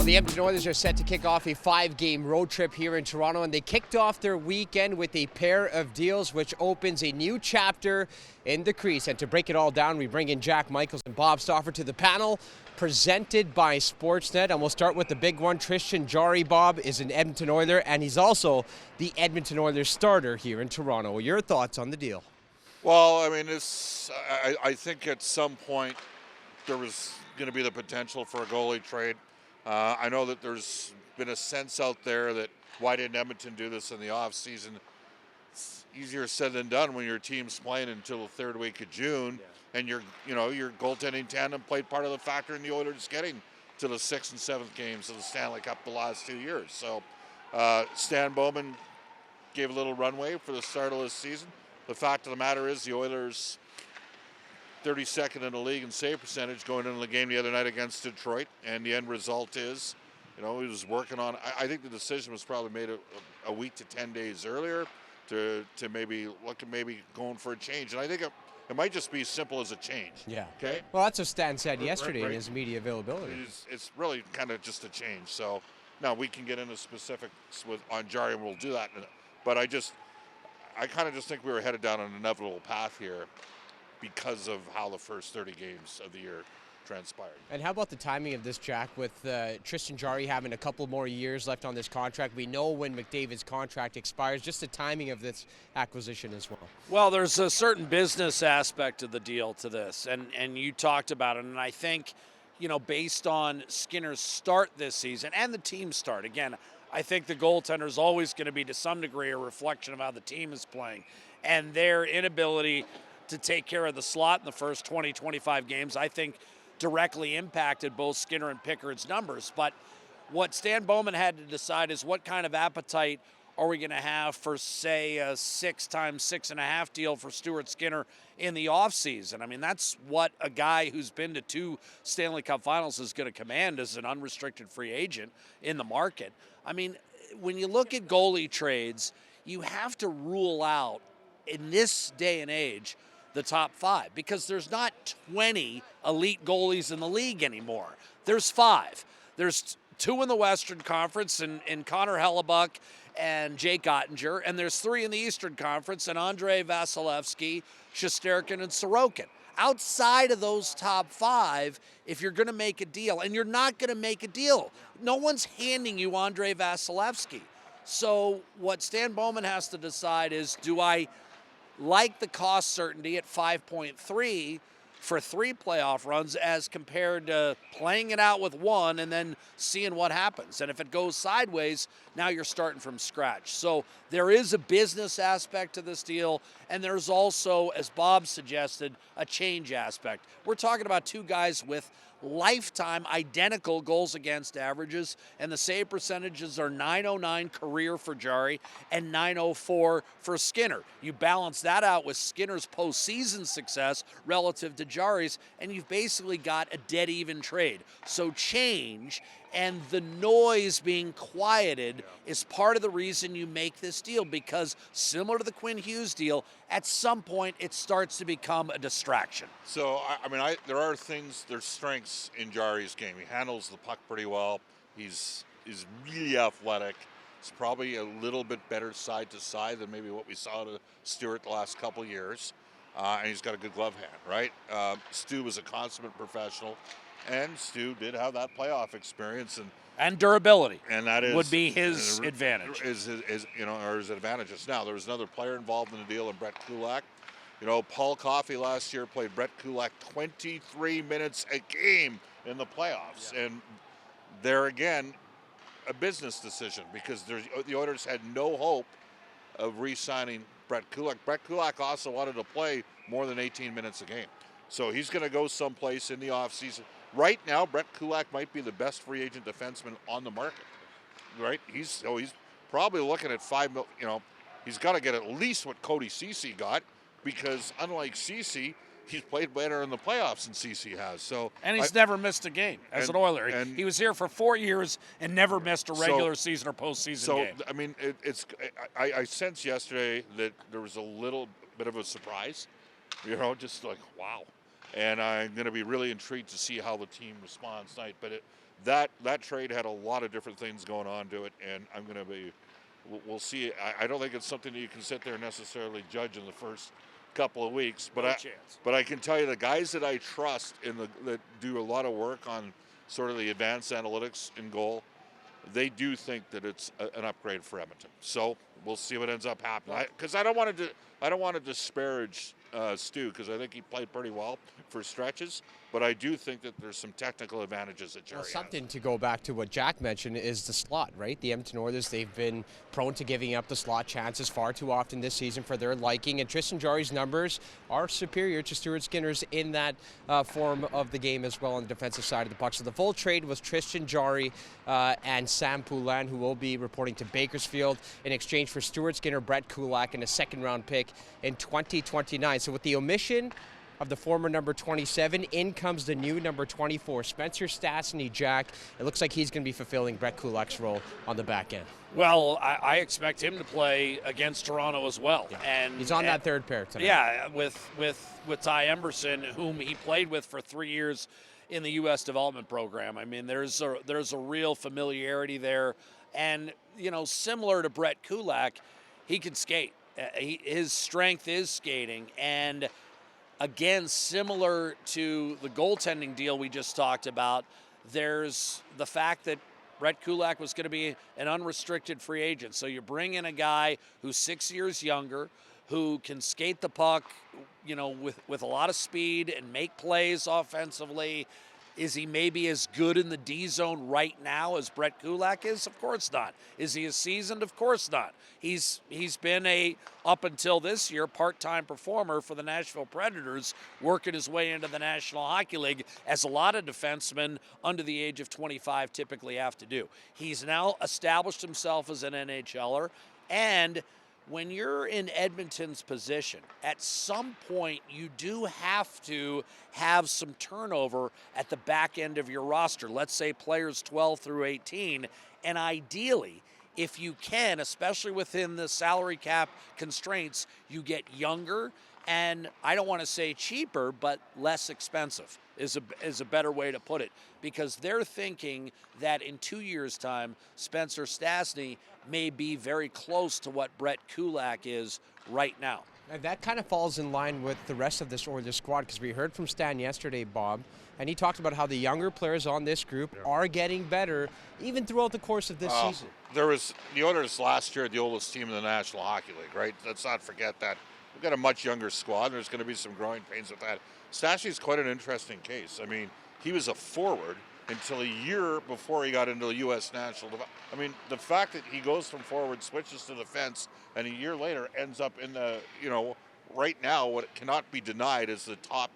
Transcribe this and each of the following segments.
The Edmonton Oilers are set to kick off a 5-game road trip here in Toronto, and they kicked off their weekend with a pair of deals which opens a new chapter in the crease. And to break it all down, we bring in Jack Michaels and Bob Stauffer to the panel, presented by Sportsnet. And we'll start with the big one. Tristan Jarry, Bob, is an Edmonton Oiler, and he's also the Edmonton Oilers starter here in Toronto. Your thoughts on the deal? Well, I mean, I think at some point there was going to be the potential for a goalie trade. I know that there's been a sense out there that why didn't Edmonton do this in the off season? It's easier said than done when your team's playing until the third week of June, and your goaltending tandem played part of the factor in the Oilers getting to the 6th and 7th games of the Stanley Cup the last 2 years. So Stan Bowman gave a little runway for the start of this season. The fact of the matter is the Oilers 32nd in the league in save percentage going into the game the other night against Detroit, and the end result is, he was working on. I think the decision was probably made a week to 10 days earlier to maybe look at maybe going for a change, and I think it might just be as simple as a change. Yeah. Okay. Well, that's what Stan said yesterday right. in his media availability. It's really kind of just a change. So now we can get into specifics on Jarry, and we'll do that. But I kind of just think we were headed down an inevitable path here, because of how the first 30 games of the year transpired. And how about the timing of this, Jack, with Tristan Jarry having a couple more years left on this contract? We know when McDavid's contract expires, just the timing of this acquisition as well. Well, there's a certain business aspect of the deal to this, and you talked about it, and I think, based on Skinner's start this season and the team's start, again, I think the goaltender is always going to be to some degree a reflection of how the team is playing, and their inability to take care of the slot in the first 20, 25 games, I think directly impacted both Skinner and Pickard's numbers. But what Stan Bowman had to decide is what kind of appetite are we going to have for, say, a 6 times 6.5 deal for Stuart Skinner in the offseason. I mean, that's what a guy who's been to 2 Stanley Cup finals is going to command as an unrestricted free agent in the market. I mean, when you look at goalie trades, you have to rule out, in this day and age, the top 5, because there's not 20 elite goalies in the league anymore. There's 5. There's 2 in the Western Conference in Connor Hellebuck and Jake Ottinger, and there's 3 in the Eastern Conference and Andrei Vasilevsky, Shesterkin, and Sorokin. Outside of those top 5, if you're going to make a deal, and you're not going to make a deal, no one's handing you Andrei Vasilevsky. So what Stan Bowman has to decide is, do I like the cost certainty at 5.3 for 3 playoff runs as compared to playing it out with 1 and then seeing what happens? And if it goes sideways, now you're starting from scratch. So there is a business aspect to this deal, and there's also, as Bob suggested, a change aspect. We're talking about 2 guys with lifetime identical goals against averages, and the save percentages are .909 career for Jarry and .904 for Skinner. You balance that out with Skinner's postseason success relative to Jarry's, and you've basically got a dead even trade. So change and the noise being quieted is part of the reason you make this deal, because similar to the Quinn Hughes deal, at some point it starts to become a distraction. So, there are things, there's strengths in Jarry's game. He handles the puck pretty well. He's really athletic. It's probably a little bit better side to side than maybe what we saw to Stuart the last couple of years. And he's got a good glove hand, right? Stu was a consummate professional. And Stu did have that playoff experience and durability, and that would be his advantage. His advantages. Now there was another player involved in the deal, in Brett Kulak. Paul Coffey last year played Brett Kulak 23 minutes a game in the playoffs, and there again, a business decision, because the Oilers had no hope of re-signing Brett Kulak. Brett Kulak also wanted to play more than 18 minutes a game, so he's going to go someplace in the offseason. Right now, Brett Kulak might be the best free agent defenseman on the market. Right? He's probably looking at $5 million. He's got to get at least what Cody Ceci got, because unlike Ceci, he's played better in the playoffs than Ceci has. And he's never missed a game as an Oiler. And he was here for 4 years and never missed a regular season or postseason game. So, I mean, I sensed yesterday that there was a little bit of a surprise. Just like, wow. and I'm going to be really intrigued to see how the team responds tonight. But that trade had a lot of different things going on to it, and I'm going to be. We'll see. I don't think it's something that you can sit there and necessarily judge in the first couple of weeks. But but I can tell you the guys that I trust that do a lot of work on sort of the advanced analytics in goal, they do think that it's an upgrade for Edmonton. So we'll see what ends up happening. Because I don't want to disparage Stu, because I think he played pretty well for stretches. But I do think that there's some technical advantages that Jarry has. Something to go back to what Jack mentioned is the slot, right? The Edmonton Oilers, they've been prone to giving up the slot chances far too often this season for their liking, and Tristan Jarry's numbers are superior to Stuart Skinner's in that form of the game as well on the defensive side of the puck. So the full trade was Tristan Jarry and Sam Poulin, who will be reporting to Bakersfield in exchange for Stuart Skinner, Brett Kulak, and a second-round pick in 2029. So with the omission of the former number 27, in comes the new number 24, Spencer Stastney. Jack, it looks like he's going to be fulfilling Brett Kulak's role on the back end. Well, I expect him to play against Toronto as well. Yeah. And he's on that third pair tonight. Yeah, with Ty Emberson, whom he played with for 3 years in the U.S. development program. I mean, there's a real familiarity there. And, similar to Brett Kulak, he can skate. His strength is skating. And again, similar to the goaltending deal we just talked about, there's the fact that Brett Kulak was going to be an unrestricted free agent. So you bring in a guy who's 6 years younger, who can skate the puck, with a lot of speed and make plays offensively. Is he maybe as good in the D zone right now as Brett Kulak is? Of course not. Is he as seasoned? Of course not. He's been up until this year, part-time performer for the Nashville Predators, working his way into the National Hockey League, as a lot of defensemen under the age of 25 typically have to do. He's now established himself as an NHLer, and when you're in Edmonton's position, at some point you do have to have some turnover at the back end of your roster. Let's say players 12 through 18, and ideally, if you can, especially within the salary cap constraints, you get younger and, I don't want to say cheaper, but less expensive is a better way to put it, because they're thinking that in 2 years' time, Spencer Stastney may be very close to what Brett Kulak is right now. And that kind of falls in line with the rest of this Oilers squad, because we heard from Stan yesterday, Bob, and he talked about how the younger players on this group are getting better even throughout the course of this season. There was the Oilers last year, the oldest team in the National Hockey League, right? Let's not forget that. We've got a much younger squad, and there's going to be some growing pains with that. Stastny's quite an interesting case. I mean, he was a forward until a year before he got into the U.S. National Development. I mean, the fact that he goes from forward, switches to defense, and a year later ends up in the, right now, what cannot be denied is the top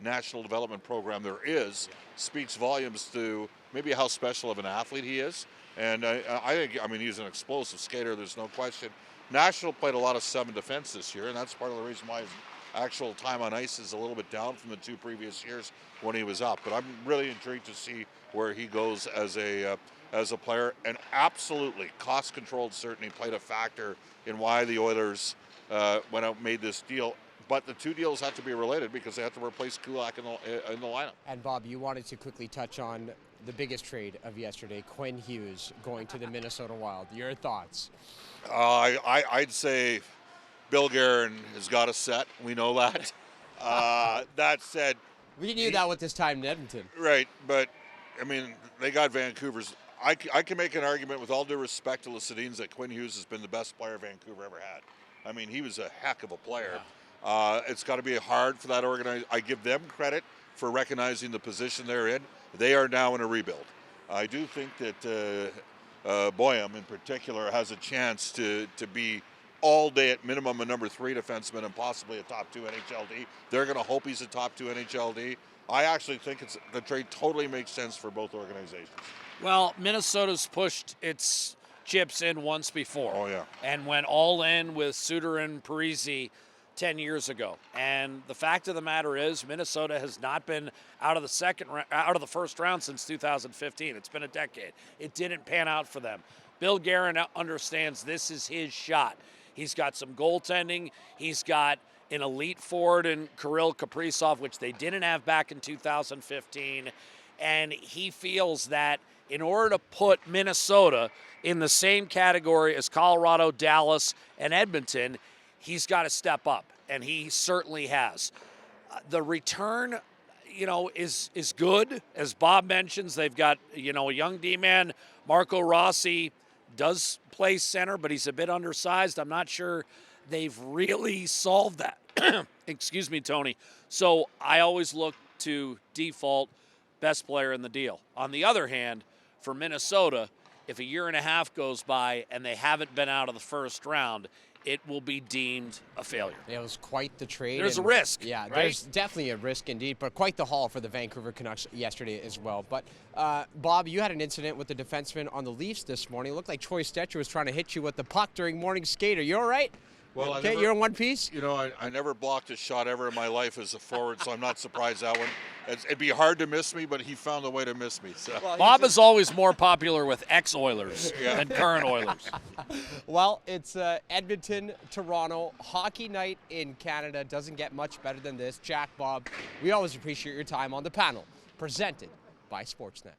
national development program there is, speaks volumes to maybe how special of an athlete he is. And I think, he's an explosive skater, there's no question. Nashville played a lot of 7 defense this year, and that's part of the reason why his actual time on ice is a little bit down from the 2 previous years when he was up. But I'm really intrigued to see where he goes as a player. And absolutely, cost controlled certainly played a factor in why the Oilers went out and made this deal. But the 2 deals have to be related because they have to replace Kulak in the lineup. And Bob, you wanted to quickly touch on the biggest trade of yesterday, Quinn Hughes going to the Minnesota Wild. Your thoughts? I'd say Bill Guerin has got a set. We know that. That said, we knew that with this time in Edmonton. Right, but, they got Vancouver's. I can make an argument with all due respect to the Sedins that Quinn Hughes has been the best player Vancouver ever had. He was a heck of a player. Yeah. It's got to be hard for that organization. I give them credit for recognizing the position they're in. They are now in a rebuild. I do think that Boyum in particular has a chance to be all day at minimum a number 3 defenseman and possibly a top 2 NHLD. They're going to hope he's a top 2 NHLD. I actually think the trade totally makes sense for both organizations. Well, Minnesota's pushed its chips in once before. Oh, yeah. And went all in with Suter and Parise 10 years ago. And the fact of the matter is, Minnesota has not been out of the first round since 2015. It's been a decade. It didn't pan out for them. Bill Guerin understands this is his shot. He's got some goaltending. He's got an elite forward in Kirill Kaprizov, which they didn't have back in 2015. And he feels that in order to put Minnesota in the same category as Colorado, Dallas, and Edmonton, he's got to step up, and he certainly has. The return, is good. As Bob mentions, they've got, a young D-man. Marco Rossi does play center, but he's a bit undersized. I'm not sure they've really solved that. Excuse me, Tony. So I always look to default best player in the deal. On the other hand, for Minnesota, if a year and a half goes by and they haven't been out of the first round, it will be deemed a failure. It was quite the trade. There's a risk. Yeah, right? There's definitely a risk indeed, but quite the haul for the Vancouver Canucks yesterday as well. But, Bob, you had an incident with the defenseman on the Leafs this morning. It looked like Troy Stecher was trying to hit you with the puck during morning skate. Are you all right? Well, okay, you're in one piece? I never blocked a shot ever in my life as a forward, so I'm not surprised that one. It'd be hard to miss me, but he found a way to miss me. So. Well, Bob is always more popular with ex-Oilers than current Oilers. Well, it's Edmonton, Toronto, hockey night in Canada. Doesn't get much better than this. Jack, Bob, we always appreciate your time on the panel, presented by Sportsnet.